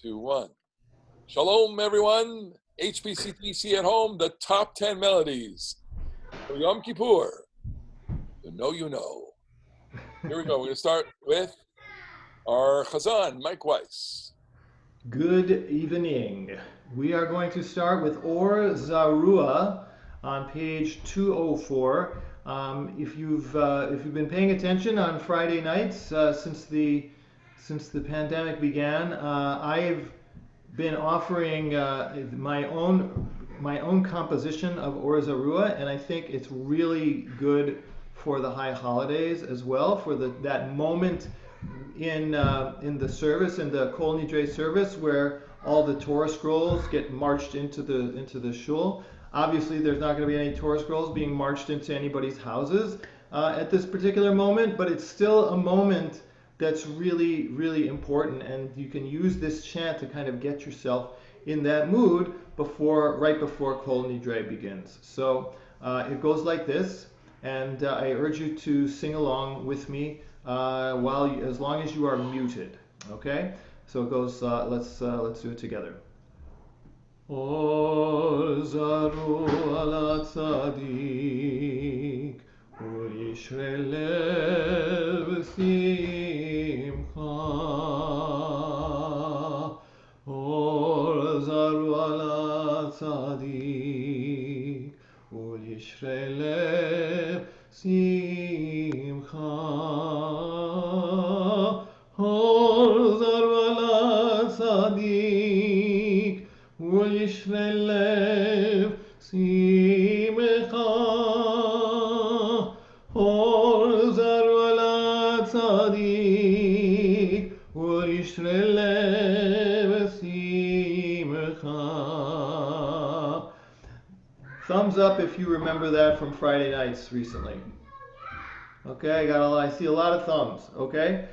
2, 1. Shalom, everyone. HPCT at home, the top 10 melodies for Yom Kippur. You know, you know. Here we go. We're going to start with our Chazan, Mike Weiss. Good evening. We are going to start with Or Zarua on page 204. If you've been paying attention on Friday nights since the pandemic began, I've been offering my own composition of Or Zarua, and I think it's really good for the high holidays as well, for that moment in the service, in the Kol Nidre service, where all the Torah scrolls get marched into the shul. Obviously, there's not going to be any Torah scrolls being marched into anybody's houses at this particular moment, but it's still a moment that's really, really important, and you can use this chant to kind of get yourself in that mood right before Kol Nidre begins. So it goes like this, and I urge you to sing along with me as long as you are muted. Okay? So it goes. Let's do it together. Or zaru ala tzadik u'yishrei lev simcha. Or zaru ala tzadik u'yishrei lev simcha. Or zaru ala tzadik u'yishrei lev simcha. Or zaru ala tzadik u'yishrei lev simcha. Thumbs up if you remember that from Friday nights recently. Okay, I see a lot of thumbs. Okay,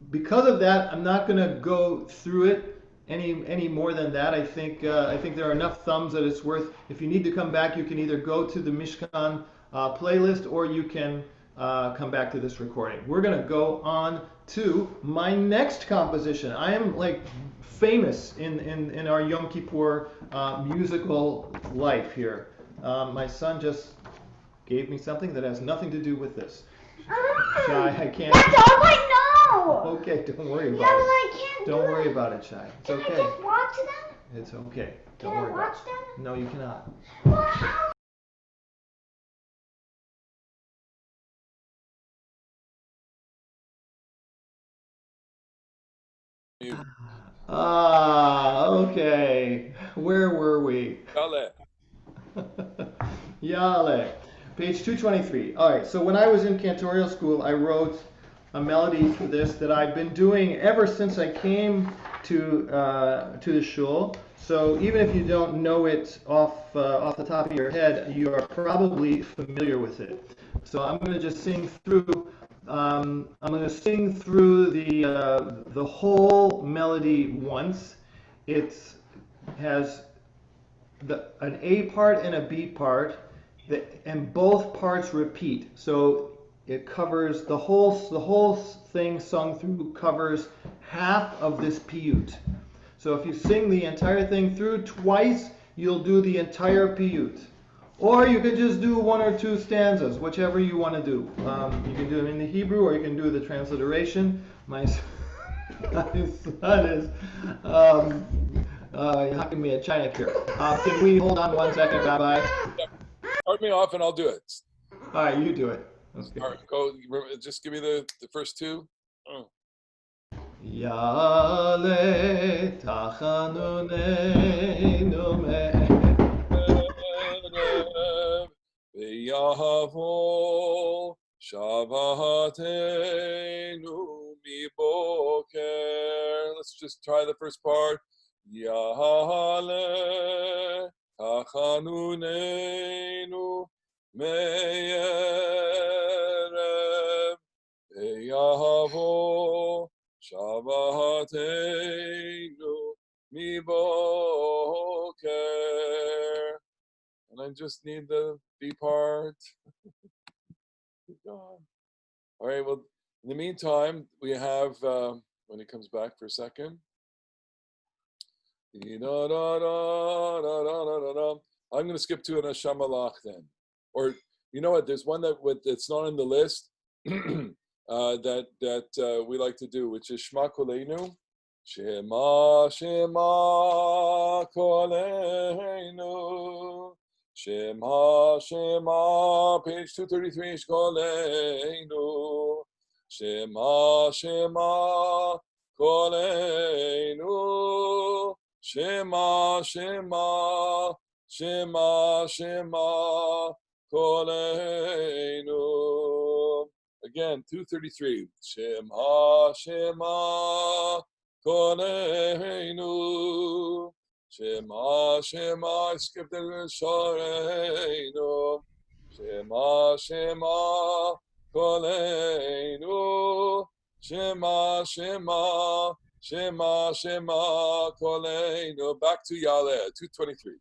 because of that, I'm not going to go through it any more than that. I think there are enough thumbs that it's worth. If you need to come back, you can either go to the Mishkan playlist, or you can come back to this recording. We're going to go on to my next composition. I am like famous in our Yom Kippur musical life here. My son just gave me something that has nothing to do with this. Shai, I can't. That's all I know. Okay, don't worry about Yeah, but it. I can't. Don't worry about it, Shai. It's Can okay. I just watch them? It's okay. Can Don't I worry about watch it. them? No, you cannot. Well, how? Okay. Where were we? Yale. Yale. Page 223. All right, so when I was in cantorial school, I wrote a melody for this that I've been doing ever since I came to the shul. So even if you don't know it off the top of your head, you are probably familiar with it. So I'm going to just sing through. I'm going to sing through the whole melody once. It has an A part and a B part, and both parts repeat. So it covers the whole thing sung through covers half of this piyut. So if you sing the entire thing through twice, you'll do the entire piyut. Or you could just do one or two stanzas, whichever you want to do. You can do them in the Hebrew, or you can do the transliteration. My son is knocking me a China here. Can we hold on 1 second, Rabbi? Start me off and I'll do it. All right, you do it. Okay. All right, go. Just give me the first two. Yale tachanunenu Yahavo Shabbatenu miboker. Let's just try the first part. Yahale Tachanunenu meyerev Yahavo Shabbatenu miboker. And I just need the B part. All right, well, in the meantime, we have, when he comes back for a second, I'm going to skip to an Hashamalach then. Or, you know what, there's one that's not on the list that we like to do, which is Shema Koleinu. Shema, Shema Koleinu. Shema, Shema, page 233, Koleinu. Shema, Shema Koleinu. Shema, Shema, Shema, Shema Koleinu. Again, 233. Shema, Shema Koleinu. Shema, Shema, I skipped the Shoreinu. Shema, Shema Koleinu. Shema, Shema, Shema, Shema Koleinu. Back to Yaleh, 223.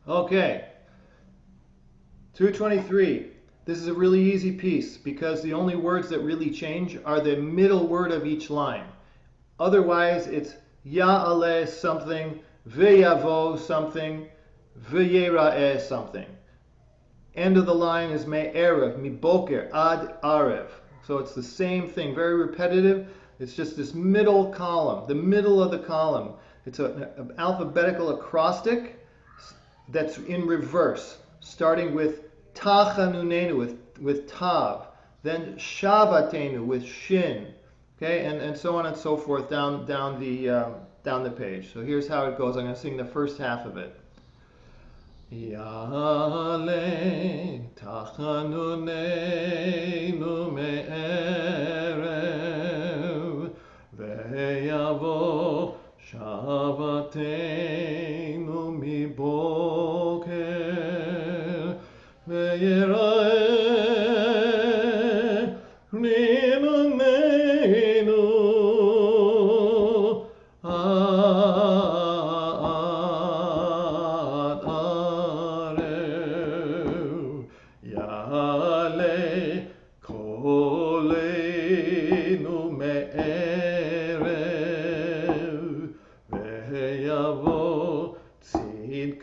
Okay. 223. This is a really easy piece because the only words that really change are the middle word of each line. Otherwise, it's Ya'aleh something, V'yavo something, V'yera'eh something. End of the line is Me'erev, Miboker, Ad Arev. So it's the same thing, very repetitive. It's just this middle column, the middle of the column. It's an alphabetical acrostic that's in reverse, starting with Tachanunenu, with Tav, then Shavatenu with Shin, okay, and so on and so forth down the page. So here's how it goes. I'm going to sing the first half of it. Ya'aleh tachanunenu me'erev ve'yavo shavatenu miboker ve'yira'eh rinunenu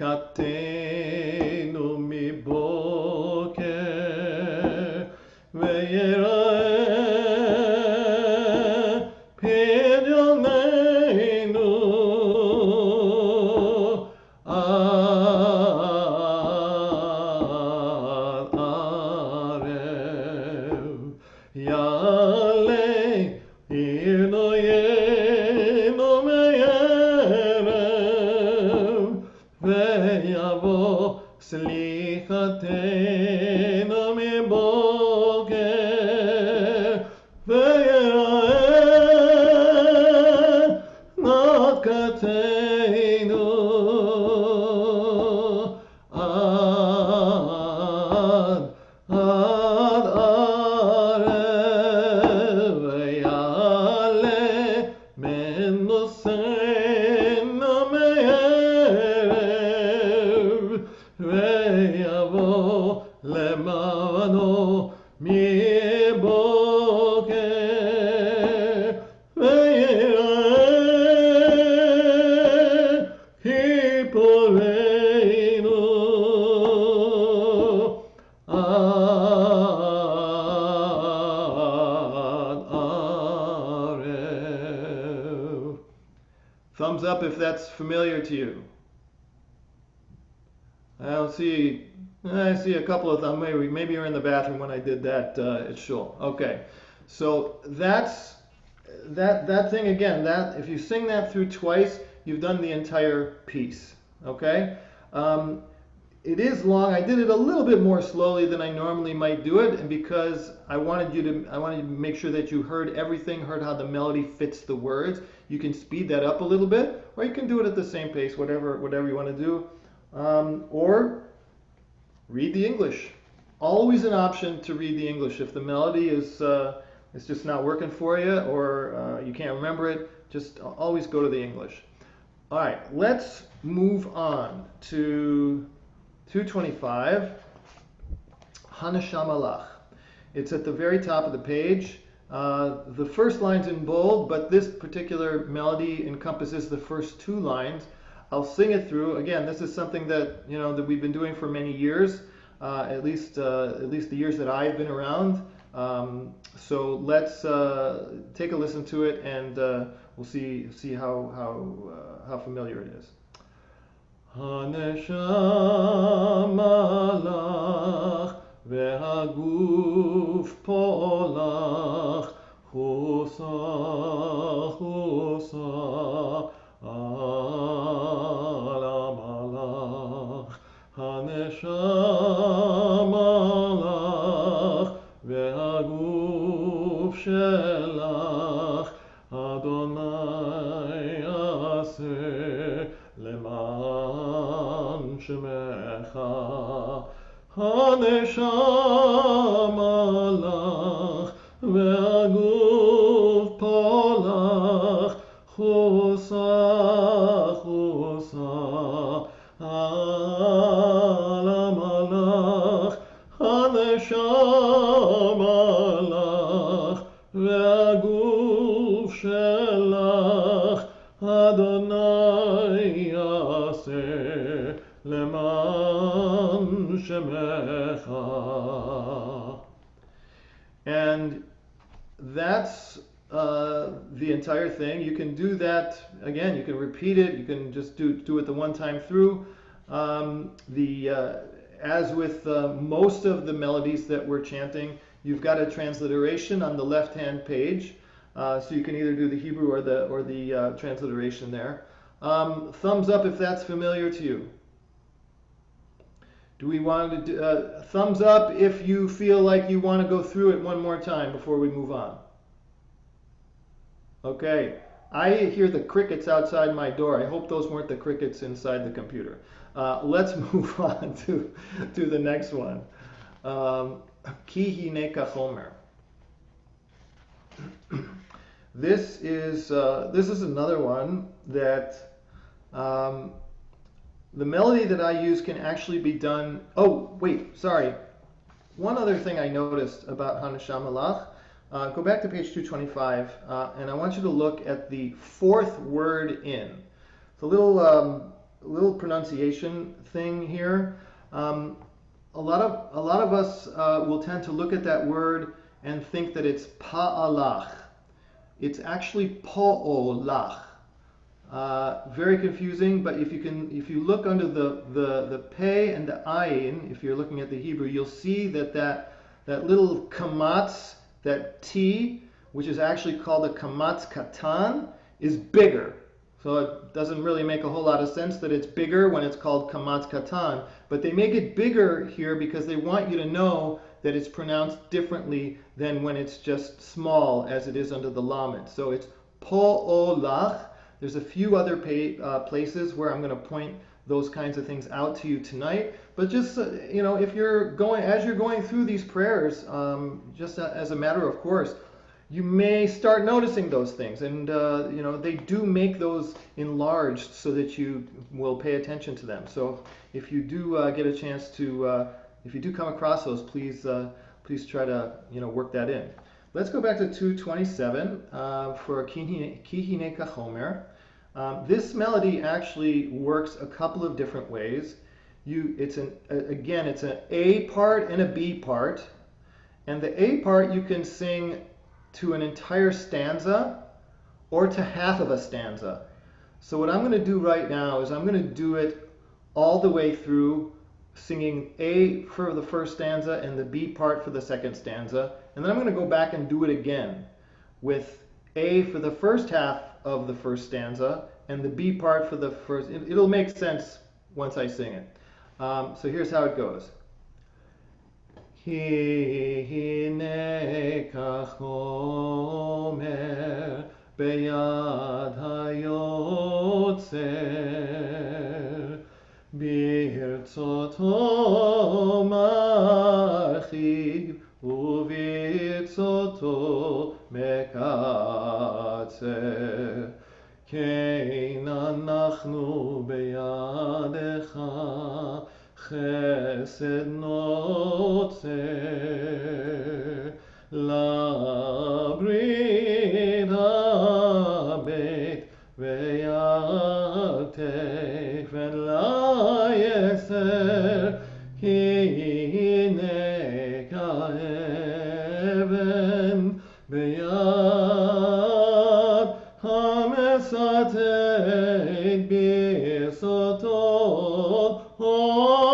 Katenu mi boker ve'yira'eh pidyoneinu ad arev Ya'aleh irnoyenu me'erev ve'yavo slichatenu miboker ve'yira'eh nakatenu ad arev ve'yaleh menusenu me'erev ve'yavo lemano miboker ve'yira'eh kippureinu ad arev. Thumbs up if that's familiar to you. I see a couple of them. Maybe you're in the bathroom when I did that at Shul. Okay, so that's that thing again. That if you sing that through twice, you've done the entire piece. Okay, it is long. I did it a little bit more slowly than I normally might do it, and because I wanted to make sure that you heard everything, heard how the melody fits the words. You can speed that up a little bit, or you can do it at the same pace, whatever you want to do. Or read the English. Always an option to read the English. If the melody is just not working for you, or you can't remember it, just always go to the English. All right, let's move on to 225, Hanashamalach. It's at the very top of the page. The first line's in bold, but this particular melody encompasses the first two lines. I'll sing it through. Again, this is something that that we've been doing for many years, at least the years that I've been around. So let's take a listen to it, and we'll see how familiar it is. הנשמה לך והגוף פה לך חוסה חוסה על המלאך הנשמה לך והגוף שלך אדוני עשה למען שמך הנשמה לך והגוף פה לך חוסה חוסה על המלאך הנשמה לך והגוף שלך אדוני יעשה למען שמך. And that's the entire thing. You can do that again. You can repeat it. You can just do it the one time through. As with most of the melodies that we're chanting, you've got a transliteration on the left-hand page, so you can either do the Hebrew or the transliteration there. Thumbs up if that's familiar to you. Do we want to do, thumbs up if you feel like you want to go through it one more time before we move on. Okay, I hear the crickets outside my door. I hope those weren't the crickets inside the computer. Let's move on to the next one. Ki hineka chomer. This is another one that the melody that I use can actually be done. Oh, wait, sorry. One other thing I noticed about Haneshama Lach. Go back to page 225, and I want you to look at the fourth word in. It's a little pronunciation thing here. A lot of us will tend to look at that word and think that it's pa'alach. It's actually po'olach. Very confusing, but if you look under the pei and the ayin, if you're looking at the Hebrew, you'll see that little kamatz, that T, which is actually called a kamatz katan, is bigger. So it doesn't really make a whole lot of sense that it's bigger when it's called kamatz katan. But they make it bigger here because they want you to know that it's pronounced differently than when it's just small, as it is under the lamed. So it's po'olach. There's a few other places where I'm going to point those kinds of things out to you tonight. But just if you're going through these prayers, just as a matter of course, you may start noticing those things, and they do make those enlarged so that you will pay attention to them. So if you do get a chance to, if you do come across those, please try to work that in. Let's go back to 227 for Ki hineka chomer. This melody actually works a couple of different ways. It's an A part and a B part, and the A part you can sing to an entire stanza or to half of a stanza. So what I'm going to do right now is I'm going to do it all the way through, singing A for the first stanza and the B part for the second stanza, and then I'm going to go back and do it again with A for the first half of the first stanza and the B part for the first. It'll make sense once I sing it. So here's how it goes. Ki hineka chomer beyad hayotzer birtzoto marchiv ובצאתו מקצר. כן אנחנו בידך חסד נוצר לברית הבית ויד ואל תפן ליצר, כי הנה כאבן ביד המסתת ברצותו,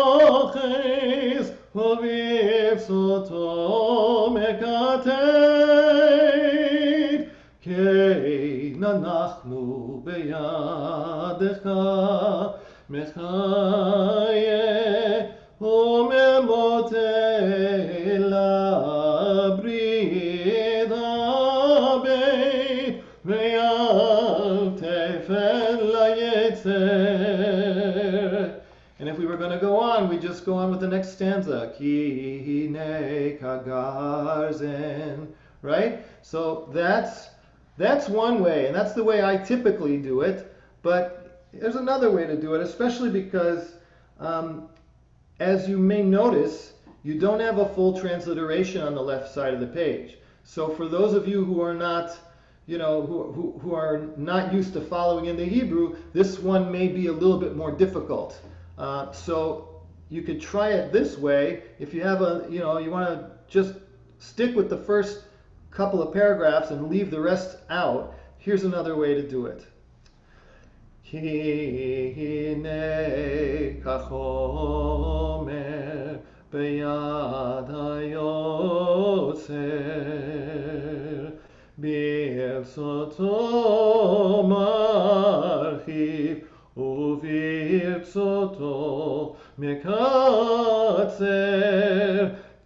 אוחז וברצותו מקטד. כן אנחנו בידך מחיה וממות לברית הבית, ואל תפן ליצר. And if we were going to go on, we just go on with the next stanza. Ki hine kagarzen. Right? So that's one way, and that's the way I typically do it. But there's another way to do it, especially because, as you may notice, you don't have a full transliteration on the left side of the page. So for those of you who are not, who are not used to following in the Hebrew, this one may be a little bit more difficult. So you could try it this way. If you have you want to just stick with the first couple of paragraphs and leave the rest out. Here's another way to do it. Ki hine kachomer beyad hayotzer, birtzoto marchiv uvirtzoto מקצר.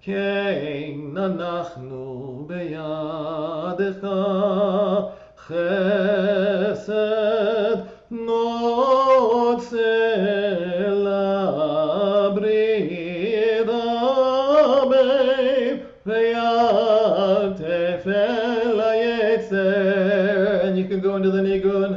כן אנחנו בידך חסד נוצר לברית הבית, ואל תפן ליצר. And you can go into the nigun.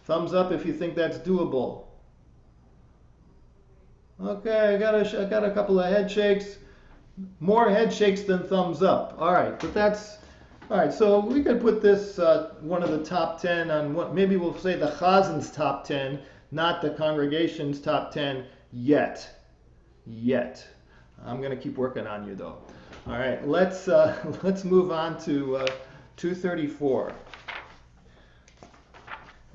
Thumbs up if you think that's doable. Okay, I got a couple of head shakes. More head shakes than thumbs up. All right, but that's all right. So we could put this one of the top 10 on what maybe we'll say the Chazen's top 10, not the congregation's top 10 yet. I'm gonna keep working on you though. All right, let's move on to 234.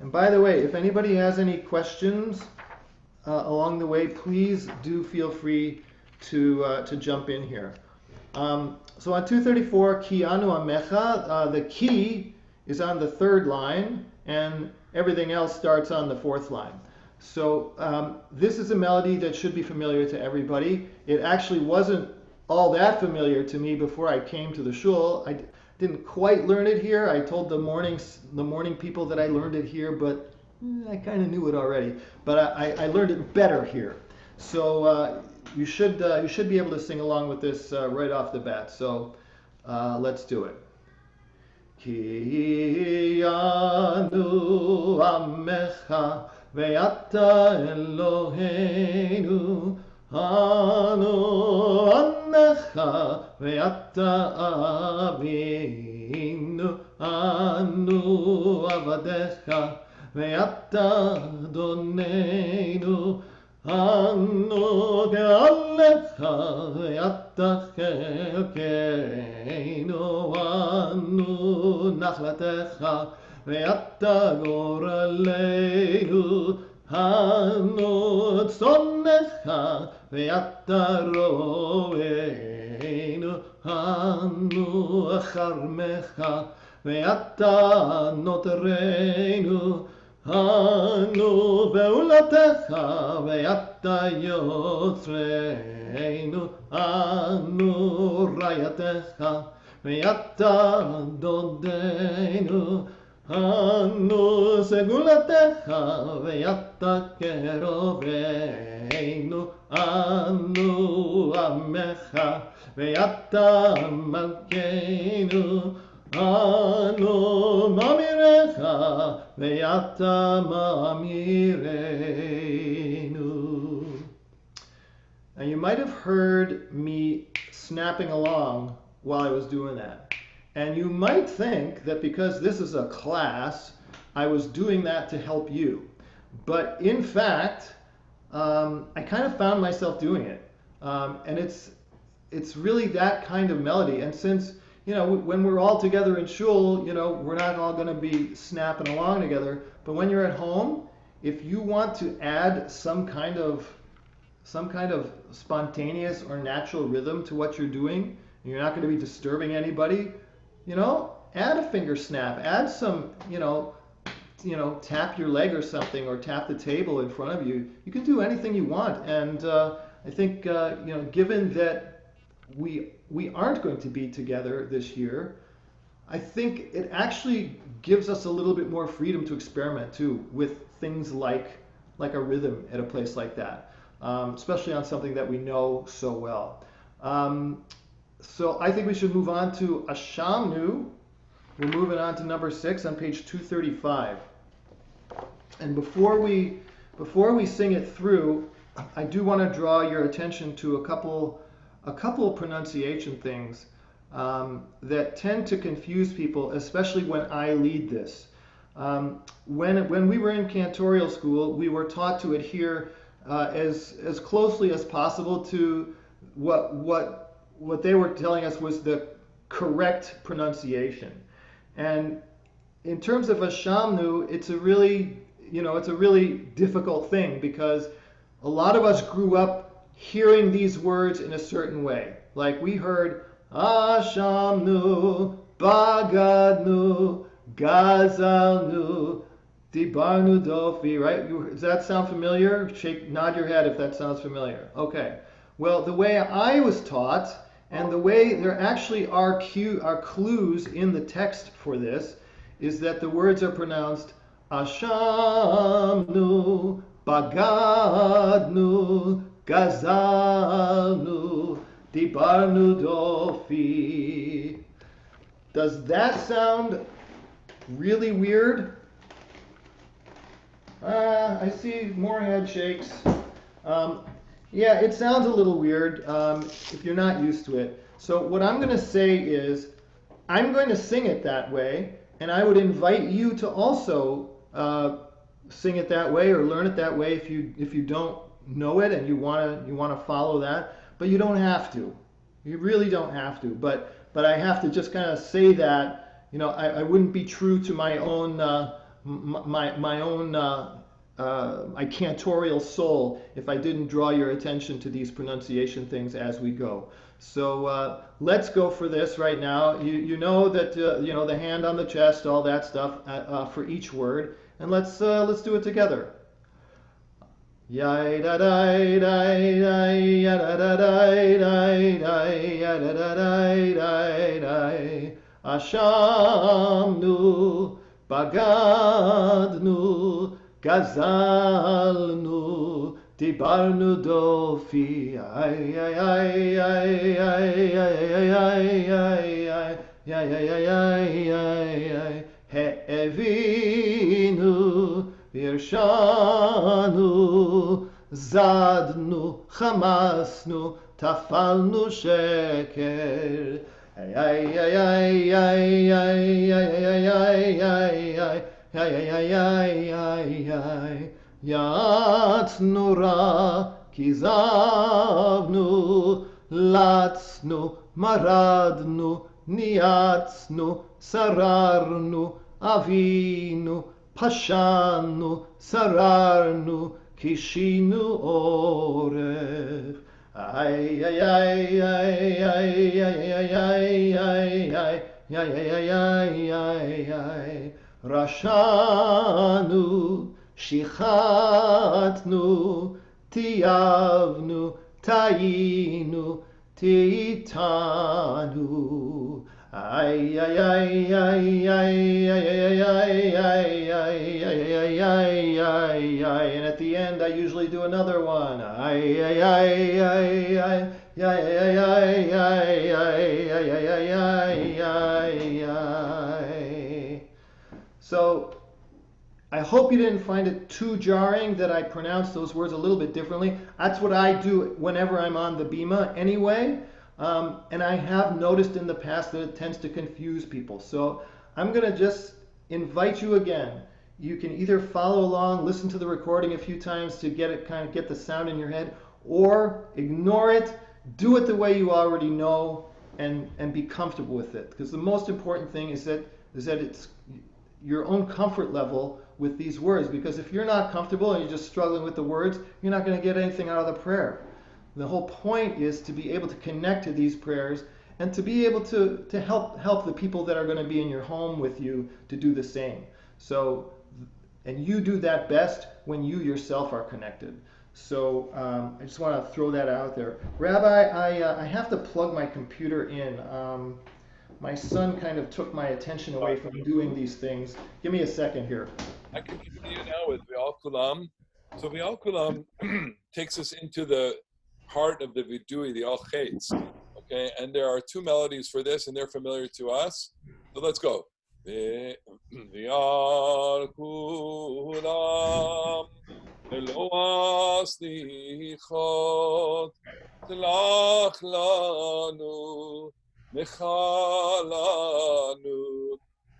And by the way, if anybody has any questions along the way, please do feel free to jump in here. So on 234, Ki anu amecha, the ki is on the third line, and everything else starts on the fourth line. So this is a melody that should be familiar to everybody. It actually wasn't all that familiar to me before I came to the shul. I didn't quite learn it here. I told the morning people that I learned it here, but I kind of knew it already. But I learned it better here. So you should be able to sing along with this right off the bat. So let's do it. Ki anu amecha ve'ata Eloheinu, anu amecha ve'ata avinu, anu avadecha ve'ata Adonenu, anu ge'alecha ve'ata chelkeinu, anu nachlatecha ve'ata goraleinu, anu tzonecha ve'ata roeinu, anu charmecha ve'ata notereinu, anu ve'ulatecha ve'ata yotzreinu, anu rayatecha ve'ata dodenu, anu segulatecha ve'ata keroveinu, Anu Amecha Ve'ata Malkeinu Anu Mamirecha Ve'ata Mamirenu. Now you might have heard me snapping along while I was doing that. And you might think that because this is a class, I was doing that to help you. But in fact, I kind of found myself doing it. And it's really that kind of melody. And since, when we're all together in shul, we're not all going to be snapping along together. But when you're at home, if you want to add some kind of spontaneous or natural rhythm to what you're doing, and you're not going to be disturbing anybody, add a finger snap, add some, tap your leg or something, or tap the table in front of you. You can do anything you want. And I think, given that we aren't going to be together this year, I think it actually gives us a little bit more freedom to experiment too with things like a rhythm at a place like that. Especially on something that we know so well. So I think we should move on to Ashamnu. We're moving on to number 6 on page 235. And before we sing it through, I do want to draw your attention to a couple pronunciation things that tend to confuse people, especially when I lead this. When we were in cantorial school, we were taught to adhere as closely as possible to what they were telling us was the correct pronunciation. And in terms of Ashamnu, it's a really difficult thing, because a lot of us grew up hearing these words in a certain way. Like we heard Ashamnu, Bagadnu, Gazalnu, Dibarnu Dofi, right? Does that sound familiar? Nod your head if that sounds familiar. Okay. Well, the way I was taught, and the way there actually are clues in the text for this, is that the words are pronounced Ashamnu, Bagadnu, Gazalnu, Dibarnu Dofi. Does that sound really weird? I see more head shakes. Yeah, it sounds a little weird if you're not used to it. So what I'm going to say is, I'm going to sing it that way, and I would invite you to also sing it that way or learn it that way if you don't know it and you want to follow that. But you don't have to. You really don't have to. But I have to just kind of say that I wouldn't be true to my own my cantorial soul if I didn't draw your attention to these pronunciation things as we go. So let's go for this right now. You know that the hand on the chest, all that stuff for each word, and let's do it together. Ya da da da da ya da da da da ya da da da da Ashamnu, Bagadnu, Gazalnu, Dibarnu Dofi, ay ay ay ay ay ay ay ay He'evinu, Virshanu, Zadnu, Chamasnu, Tafalnu Sheker. Ay ay ay ay ay ay ay ay ay Yatznu ra kizavnu latznu maradnu niatznu sararnu avinu pashanu sararnu kishinu oref. Ay ay ay ay ay ay ay ay ay ay Rashanu, Shichatnu, Tiyavnu, Tayinu, Titanu. Ay, ay, ay, ay, ay, ay, ay, ay, ay, ay, ay, ay, ay, ay. And at the end, I usually do another one. Ay, ay, ay, ay, ay, ay, ay, ay, ay, ay, ay, ay, ay, ay. So I hope you didn't find it too jarring that I pronounced those words a little bit differently. That's what I do whenever I'm on the Bima anyway. And I have noticed in the past that it tends to confuse people. So I'm going to just invite you again. You can either follow along, listen to the recording a few times to get it kind of get the sound in your head, or ignore it, do it the way you already know, and be comfortable with it. Because the most important thing is that it's your own comfort level with these words, because if you're not comfortable and you're just struggling with the words, you're not going to get anything out of the prayer. The whole point is to be able to connect to these prayers and to be able to help the people that are going to be in your home with you to do the same. So, and you do that best when you yourself are connected. So I just want to throw that out there. Rabbi, I have to plug my computer in. My son kind of took my attention away from doing these things. Give me a second here. I can continue now with Vial Kulam. So Vial Kulam takes us into the heart of the Vidui, the Al Chetz. Okay, and there are two melodies for this, and they're familiar to us. So let's go. Vial Kulam, Elo Aslichot, Tlach Lanu, Mechalanu,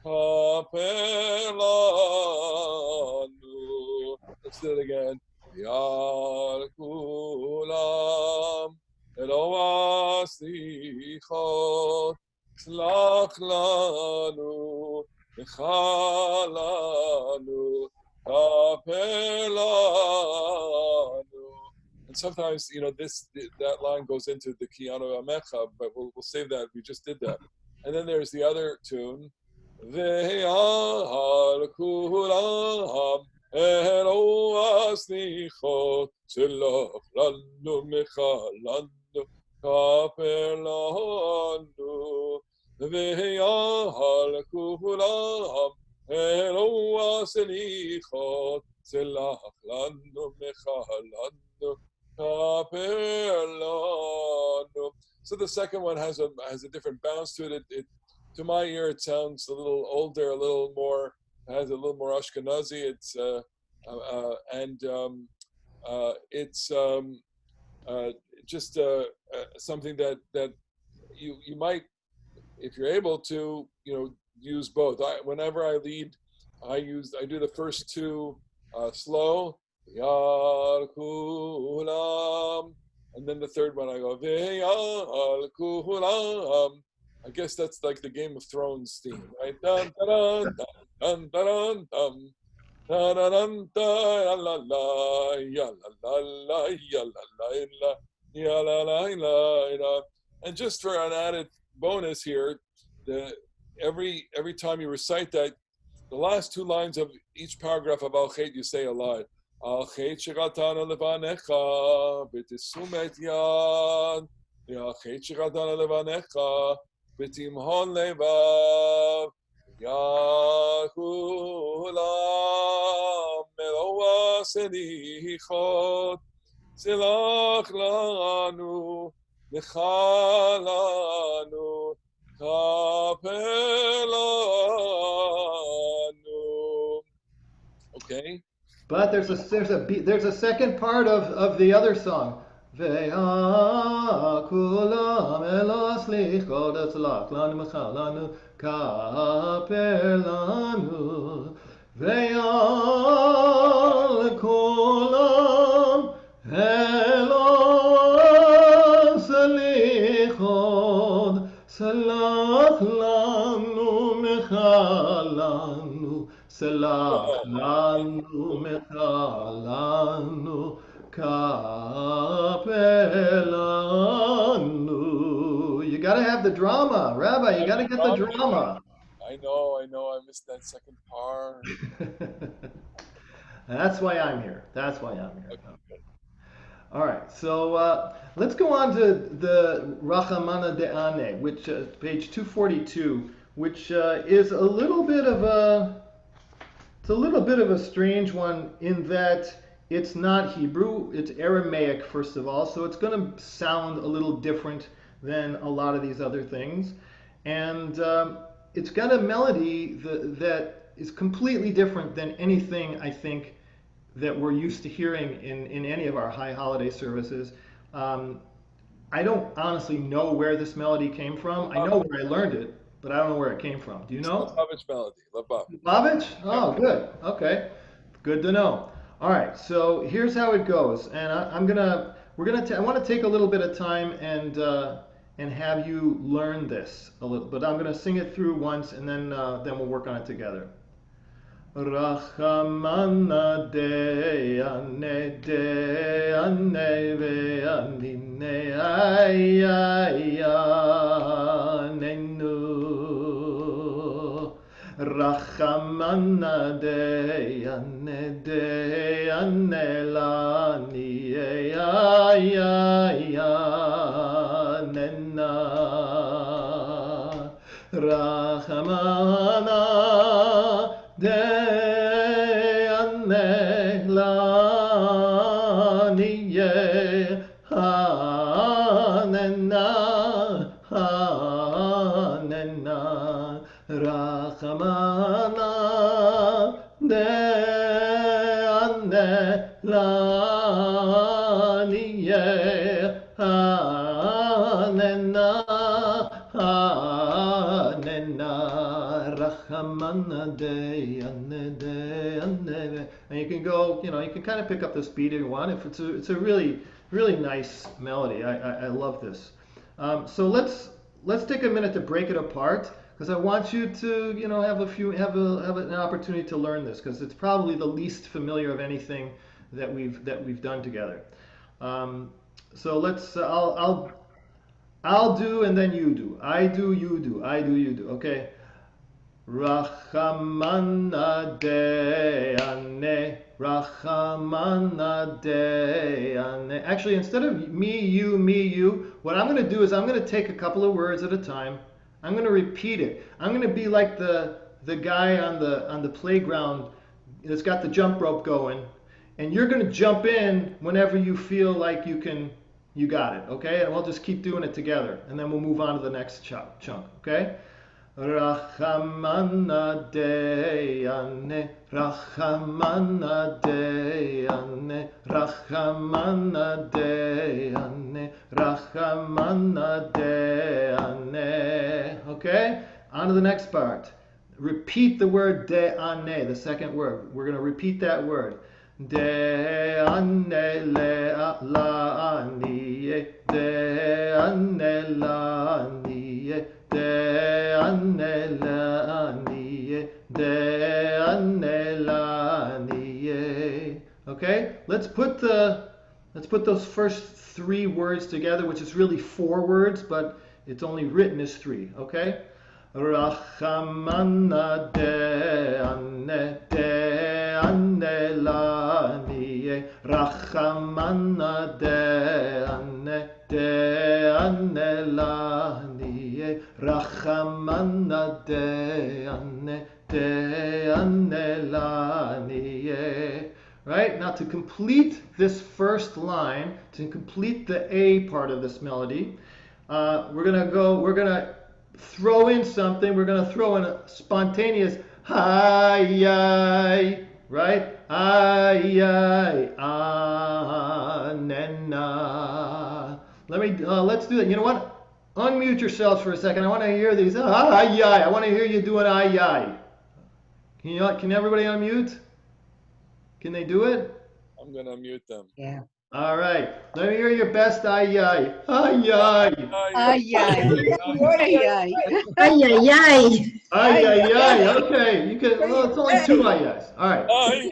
Kapelanu. Let's do it again. Yar kulam Eloah slichot Tzlach lanu Mechalanu Kapelanu. And sometimes, that line goes into the Kiano Amecha, but we'll save that. We just did that. And then there's the other tune. Ve'al kulam Eloah slichot Tzlach lanu Mechalanu Kapelanu. Ve'al kulam Eloah slichot Tzlach lanu Mechalanu Kapelanu. So the second one has a different bounce to it. To my ear, it sounds a little older, a little more, has a little more Ashkenazi. It's it's just something that you might, if you're able to, use both. Whenever I lead, I do the first two slow, Yar Kulam, and then the third one I go Yar Kulam. I guess that's like the Game of Thrones theme, right? Dun dun dun dun dun dun. And just for an added bonus here, every time you recite that, the last two lines of each paragraph of Al Chet, you say a line. Al Chet shegatana levanecha b'tisumet yad. Al Chet shegatana levanecha b'timhon levav. Yahulam Eloah selichot Tzlach lanu Mechalanu Kapelanu. Okay. But there's a second part of the other song. Ve'akulam Eloah slichot Tzlach lanu Mechalanu Kapelanu. Ve'al kulam Eloah slichot Tzlach lanu Mechalanu. Selach lanu mechalanu kapelanu. You got to have the drama, Rabbi. You got to get the drama. I know. I missed that second part. That's why I'm here. Okay. All right, so let's go on to the Rachamana De'ane, which page 242, which is a little bit of a strange one in that it's not Hebrew, it's Aramaic first of all, so it's going to sound a little different than a lot of these other things, and it's got a melody that is completely different than anything I think that we're used to hearing in any of our high holiday services. I don't honestly know where this melody came from. I know where I learned it, but I don't know where it came from. Do you It's know? Lubavitch melody. Lubavitch? Oh, good. Okay, good to know. All right, so here's how it goes, and I want to take a little bit of time and have you learn this a little, but I'm gonna sing it through once, and then we'll work on it together. Rachamana de'ane de'ane ve'anine ayyanenu. Rachamana de'ane de'ane lani ayyanena. Rachamana De'ane laniye hanena hanena Rachamana De'ane laniye hanena hanena Rachamana De'ane De'ane. And you can go, you can kind of pick up the speed if you want. If it's a really really nice melody. I love this. So let's take a minute to break it apart because I want you to have an opportunity to learn this because it's probably the least familiar of anything that we've done together. So let's I'll do and then you do. I do, you do. I do, you do. Okay. Rachamana De'ane, Rachamana De'ane. Actually, instead of me, you, what I'm going to do is I'm going to take a couple of words at a time. I'm going to repeat it. I'm going to be like the guy on the playground that's got the jump rope going, and you're going to jump in whenever you feel like you got it. Okay, and we'll just keep doing it together, and then we'll move on to the next chunk. Okay. Rachamana De'ane, Rachamana De'ane, Rachamana De'ane, Rachamana De'ane. Okay? On to the next part. Repeat the word De'ane, the second word. We're going to repeat that word. De'ane la'aniye, De'ane la'aniye, De'ane la'aniye, De'ane la'aniye. Okay, let's put those first three words together, which is really four words, but it's only written as three. Okay, Rachamana De'ane De'ane la'aniye, Rachamana De'ane De'ane la'aniye, Rachamana De'ane De'ane la'aniye. Right? Now to complete this first line, to complete the A part of this melody, we're gonna throw in something. We're gonna throw in a spontaneous hi, right? Ay, anena. Let's do that. You know what? Unmute yourselves for a second. I want to hear these. Ay, I want to hear you doing ay. Can everybody unmute? Can they do it? I'm going to mute them. Yeah. All right. Let me hear your best ay. Ay. Ay, ay. What ay, ay. Ay, ay, ay. Ay. Okay. You can. Well, it's only two ay's. All right. Ay.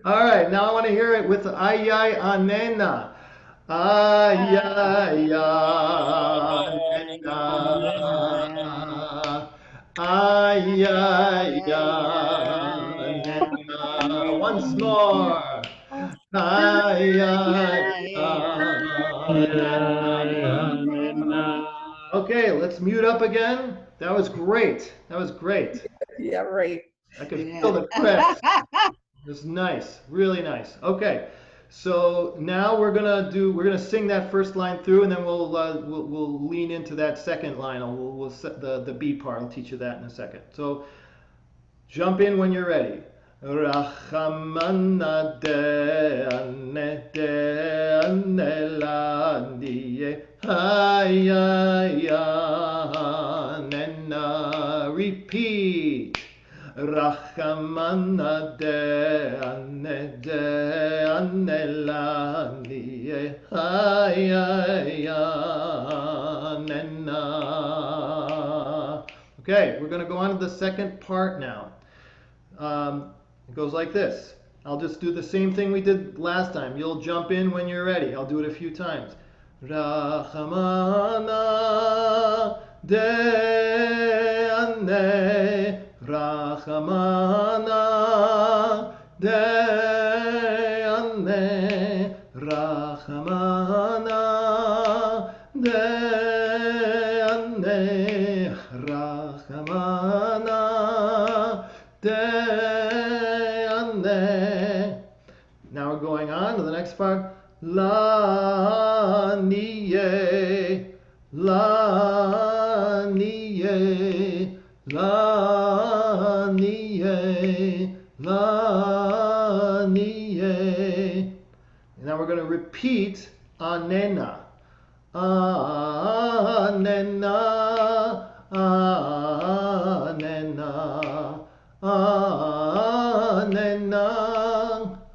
All right. Now I want to hear it with ay anena. Ay anena. Ay anena. Once more. Ay, ay, Okay, let's mute up again. That was great. That was great. Yeah, right. I could feel the credits. It was nice, really nice. Okay, so now we're gonna sing that first line through, and then we'll lean into that second line. We'll set the B part. I'll teach you that in a second. So jump in when you're ready. Rachamana de ane de ane la die ay ay anena. Repeat. Rachamana de ane la die ay ay anena. Okay, we're going to go on to the second part now. It goes like this. I'll just do the same thing we did last time. You'll jump in when you're ready. I'll do it a few times. Rachamana de ane, Rachamana de ane, Rachamana de ane, Rachamana de ane. Now we're going on to the next part. La niye, la niye, la niye, la niye. And now we're going to repeat anena. Anena, anena, anena,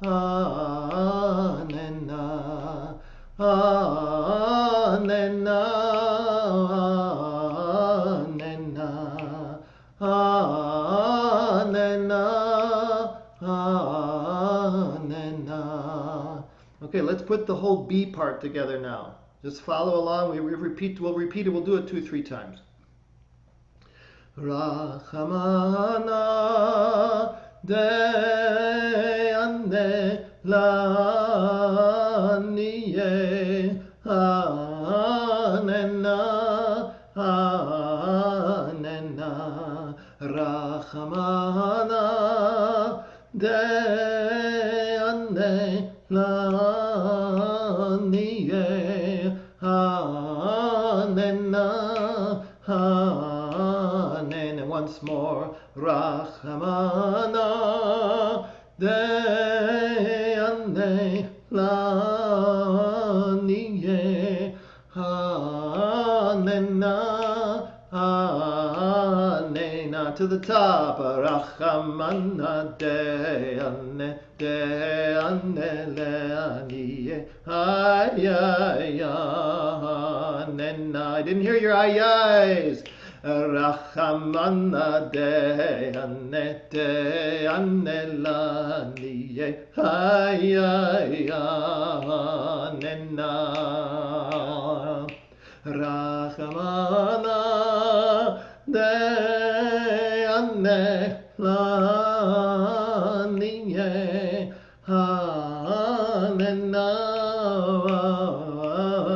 anena, anena, anena, anena. Okay, let's put the whole B part together now. Just follow along. We'll repeat it. We'll do it 2-3 times. Rachamana de ane la niye anena anena. Rachamana de ane la niye anena anena. Once more. Rachamana de ane la niye anena anena. To the top. Rachamana de ane le niye ay ay anena. I didn't hear your ay ay's. Rachamana de ane la niye ay ay anena. Rachamana de ane la niye anena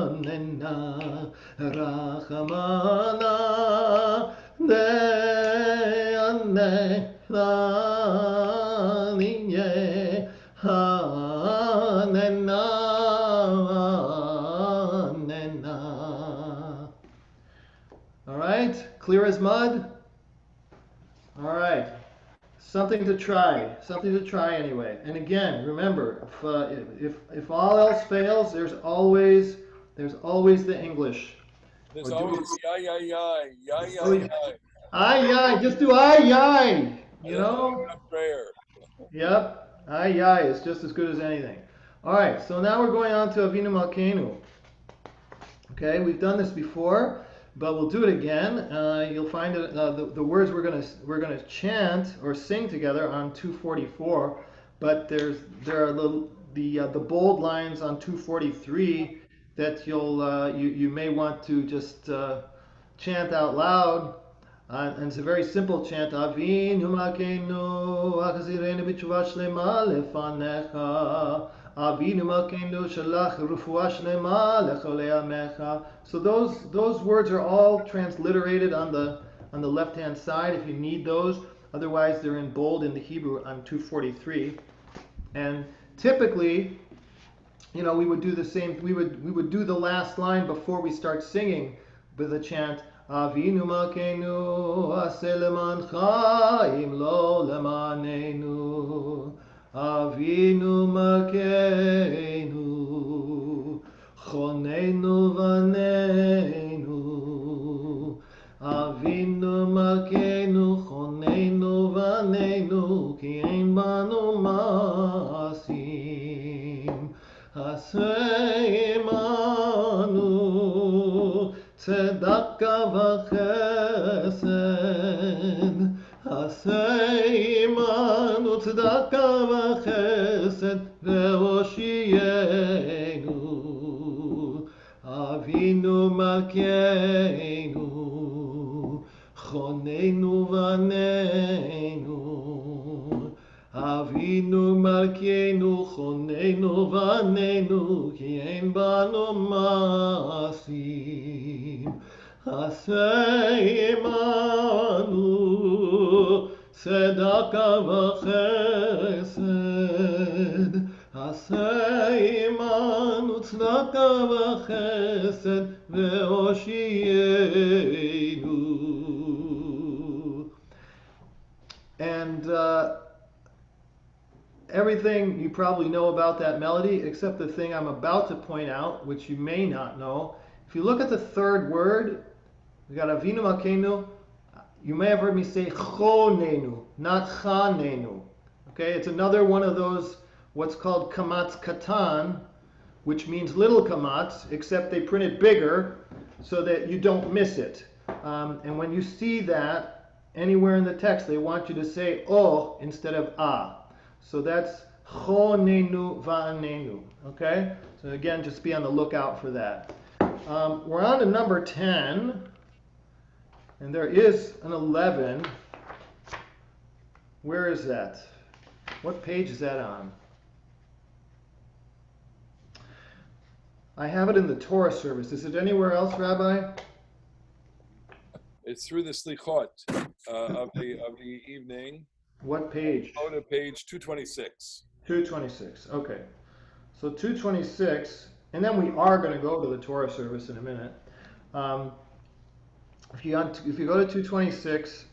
anena. Rachamana de ane la niye anena anena. All right, clear as mud? All right, something to try anyway. And again, remember, if all else fails, there's always the English. There's Or do always it. ay, ay, ay, ay, Oh, ay, yeah. ay. Ay, ay, just do ay, ay, you know? Prayer. Yep, ay, ay, it's just as good as anything. All right, so now we're going on to Avinu Malkeinu. Okay, we've done this before, but we'll do it again. You'll find it, the words we're gonna chant or sing together on 244, but there are the bold lines on 243 that you may want to just chant out loud. And it's a very simple chant. Avinu Malkeinu, achzirenu b'tshuva shlema lefanecha. Avinu Malkeinu, shalach refuah shlema lechol amecha. So those words are all transliterated on the left-hand side if you need those. Otherwise, they're in bold in the Hebrew on 243. And typically, we would do the same. We would do the last line before we start singing with the chant. Avinu Malkeinu, aseh lemancha, im lo lemanenu. Avinu Malkeinu, chonenu vanenu. Avinu Malkeinu, chonenu vanenu, ki ein banu masim. Aseh imanu, tzedakah v'chesed. Aseh imanu, tzedakah v'chesed, ve'oshienu. Avinu Malkeinu, chonenu vanenu. Avinu Malkeinu, chonenu vanenu, ki ein banu masim. Aseh imanu, tzedakah v'chesed. Aseh imanu, tzedakah v'chesed, ve'oshienu. And everything you probably know about that melody, except the thing I'm about to point out, which you may not know. If you look at the third word, we got Avinu Malkeinu. You may have heard me say chonenu, not chanenu. Okay, it's another one of those what's called kamatz katan, which means little kamatz, except they print it bigger so that you don't miss it. And when you see that anywhere in the text, they want you to say oh instead of ah. So that's chonenu va'anenu. Okay? So again, just be on the lookout for that. We're on to number 10. And there is an 11. Where is that? What page is that on? I have it in the Torah service. Is it anywhere else, Rabbi? It's through the slichot of the evening. What page? Go to page 226. 226. Okay. So 226, and then we are going to go to the Torah service in a minute. If you go to 226,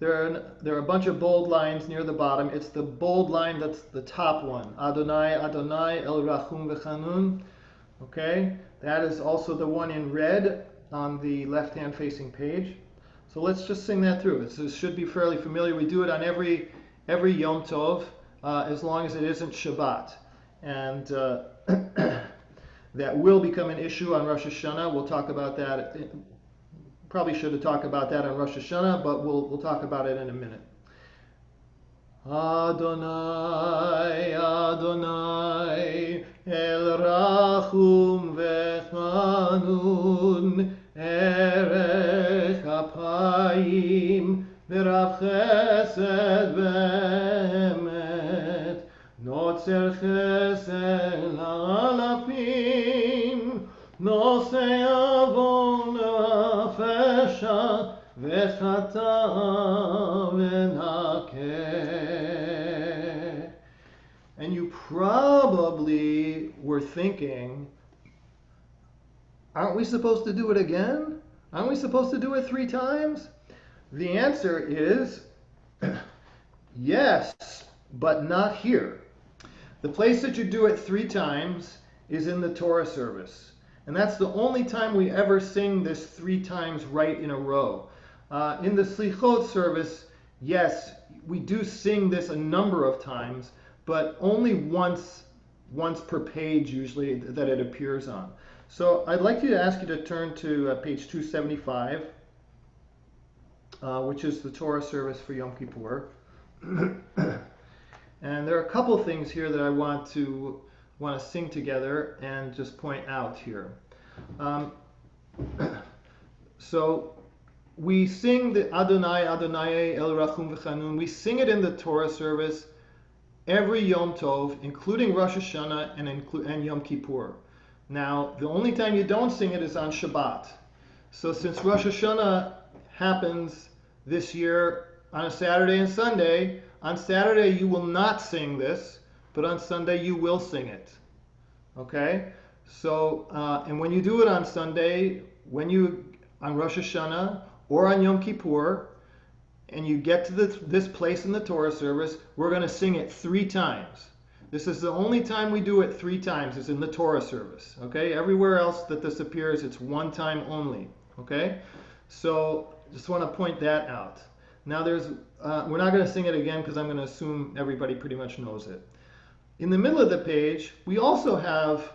there are a bunch of bold lines near the bottom. It's the bold line that's the top one. Adonai, Adonai, El Rachum V'Chanun. Okay, that is also the one in red on the left-hand facing page. So let's just sing that through. It should be fairly familiar. We do it on every Yom Tov, as long as it isn't Shabbat. And that will become an issue on Rosh Hashanah. We'll talk about that. Probably should have talked about that on Rosh Hashanah, but we'll talk about it in a minute. Adonai, Adonai, El Rachum V'Chanun, Erech Apayim, V'Rav Chesed V'Emet, Notzer Chesed La'alafim, Nosei Avon V'Afesha, V'Chata V'Nakeh. And you probably were thinking, aren't we supposed to do it again? Aren't we supposed to do it 3 times? The answer is yes, but not here. The place that you do it 3 times is in the Torah service. And that's the only time we ever sing this 3 times right in a row. In the Slichot service, yes, we do sing this a number of times, but only once per page usually that it appears on. So I'd like to ask you to turn to page 275, which is the Torah service for Yom Kippur. And there are a couple things here that I want to sing together and just point out here. So we sing the Adonai, Adonai, El Rachum V'Chanun. We sing it in the Torah service every Yom Tov, including Rosh Hashanah and Yom Kippur. Now, the only time you don't sing it is on Shabbat. So since Rosh Hashanah happens this year on a Saturday and Sunday, on Saturday you will not sing this, but on Sunday you will sing it. Okay? So, and when you do it on Sunday, on Rosh Hashanah or on Yom Kippur, and you get to this place in the Torah service, we're going to sing it 3 times. This is the only time we do it 3 times, is in the Torah service. Okay? Everywhere else that this appears, it's 1 time only. Okay? So, just want to point that out. Now, we're not going to sing it again because I'm going to assume everybody pretty much knows it. In the middle of the page, we also have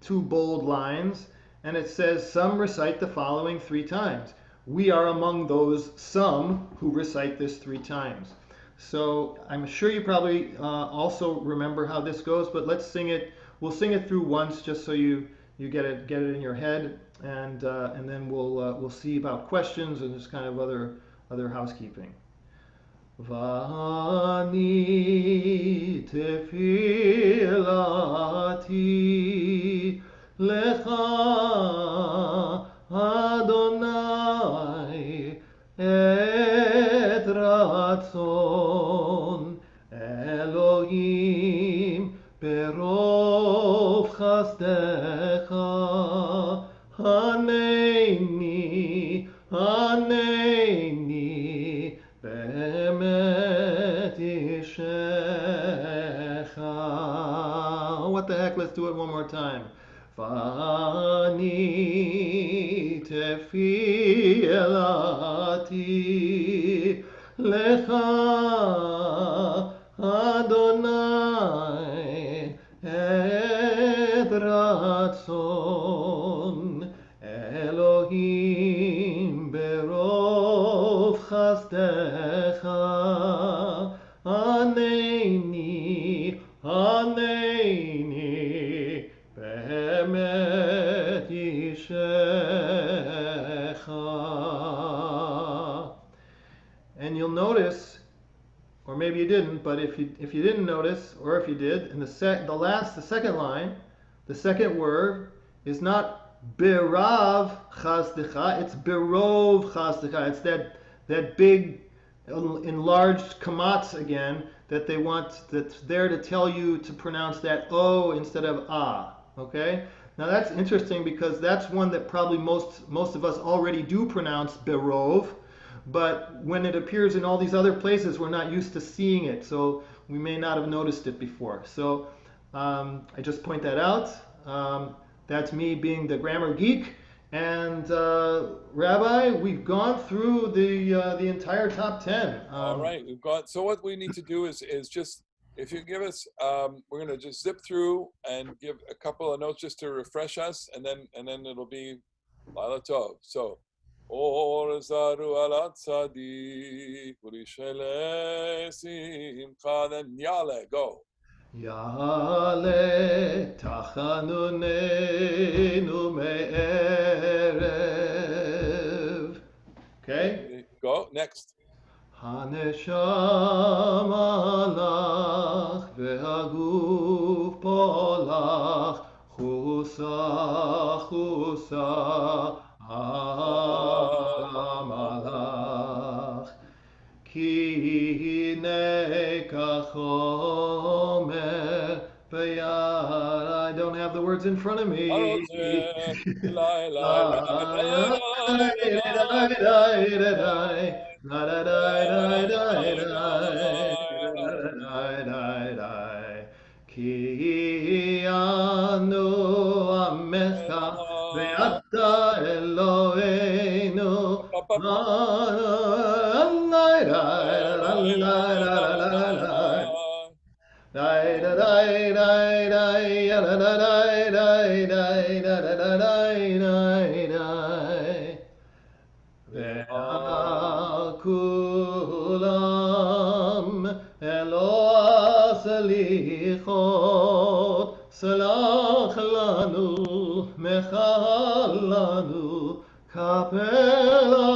2 bold lines, and it says, some recite the following 3 times. We are among those some who recite this 3 times. So I'm sure you probably also remember how this goes, but let's sing it. We'll sing it through once just so you get it in your head, and then we'll see about questions and just kind of other housekeeping. Vani tefilati lecha Adonai et ratzon Elohim berov chasdecha Haneni be'emet ishecha. What the heck? Let's do it one more time. Vani tefilati lecha Adonai et ratzon Elohim berov chasdecha Haneni be'emet ishecha. And you'll notice, or maybe you didn't, but if you didn't notice, or if you did, in the second line, the second word is not berav chasdecha, it's berov chasdecha. It's that big enlarged kamatz again that that's there to tell you to pronounce that O instead of A. Okay? Now that's interesting because that's one that probably most of us already do pronounce berov, but when it appears in all these other places, we're not used to seeing it, so we may not have noticed it before. So I just point that out. That's me being the grammar geek. And Rabbi, we've gone through the entire top 10. All right, we've got. So what we need to do is just, if you give us, we're going to just zip through and give a couple of notes just to refresh us, and then it'll be Laila Tov. So, Or zaru ala tzadik, urishele simcha, then Yale, go. Yale tachanunenu me'erev. Okay? Go, next. Haneshama lach ve'haguf polach chusa amalach ki hine kachomer b'yad. I don't have the words in front of me. Ki anu amecha ve'ata Eloheinu. Kulam Eloah Salichot Salach lanu Mechal lanu Kapela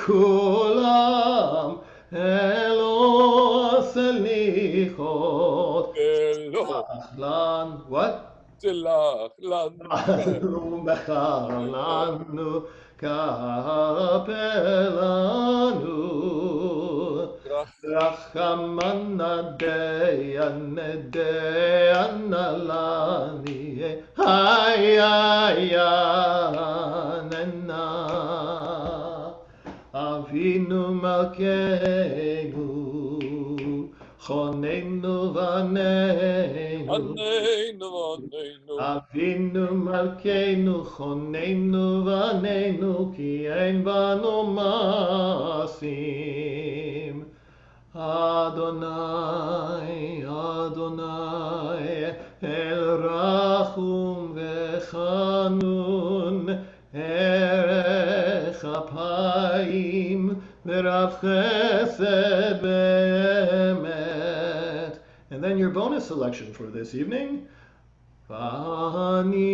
כולם אלו סליחות. Elo, אהלן, what? Tilach, Lan, לנו בחלנו כפלנו. Rach, רחמנא דיינא לני הייננה. אבינו מלכנו חוננו בנינו. Aneinu, Aneinu, אבינו מלכנו חוננו בנינו כי אין בנו מעשים. אדוני, אדוני, אל רחום וחנון, ערך אפיים ורב חסד באמת. And then your bonus selection for this evening. ואני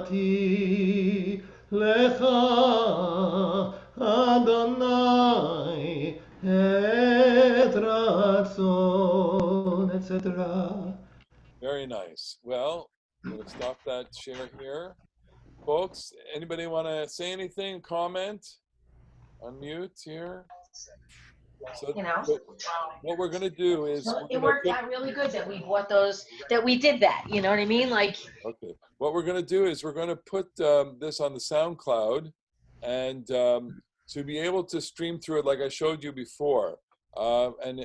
תפילתי לך אדוני את רצון, etc. Very nice. Well, I'm going to stop that share here. Folks, anybody want to say anything, comment? Unmute here. So You know, what we're going to do is it worked out really good that we bought those, that we did that. You know what I mean? Like, okay. What we're going to do is we're going to put this on the SoundCloud, and to be able to stream through it like I showed you before. And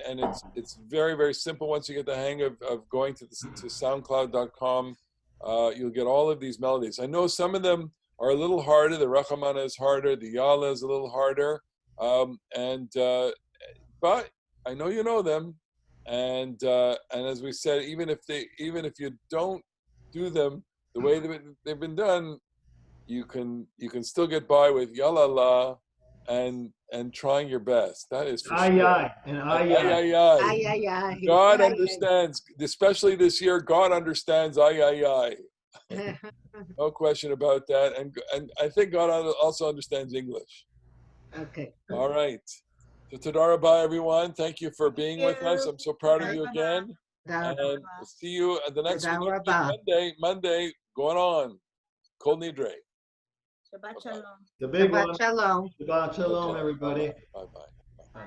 it's very, very simple. Once you get the hang of going to SoundCloud.com, you'll get all of these melodies. I know some of them are a little harder. The Rachamana is harder. The Yala is a little harder. But I know you know them. And as we said, even if you don't do them the way they've been done, you can still get by with Yalala and trying your best. That is for Ay, sure. ay, and ay, ay. Ay, ay, ay. God Ay, understands, especially this year. God understands. Ay, ay, ay. ay. No question about that. And I think God also understands English. Okay. All right. So Toda Rabah, everyone. Thank you for being with us. I'm so proud of you again. And we'll see you at the next Toda week, Rabah. Monday, going on. Kol Nidre. Shabbat shalom. The big Shabbat one. shalom. Shabbat shalom, Okay. everybody. Bye-bye. Bye.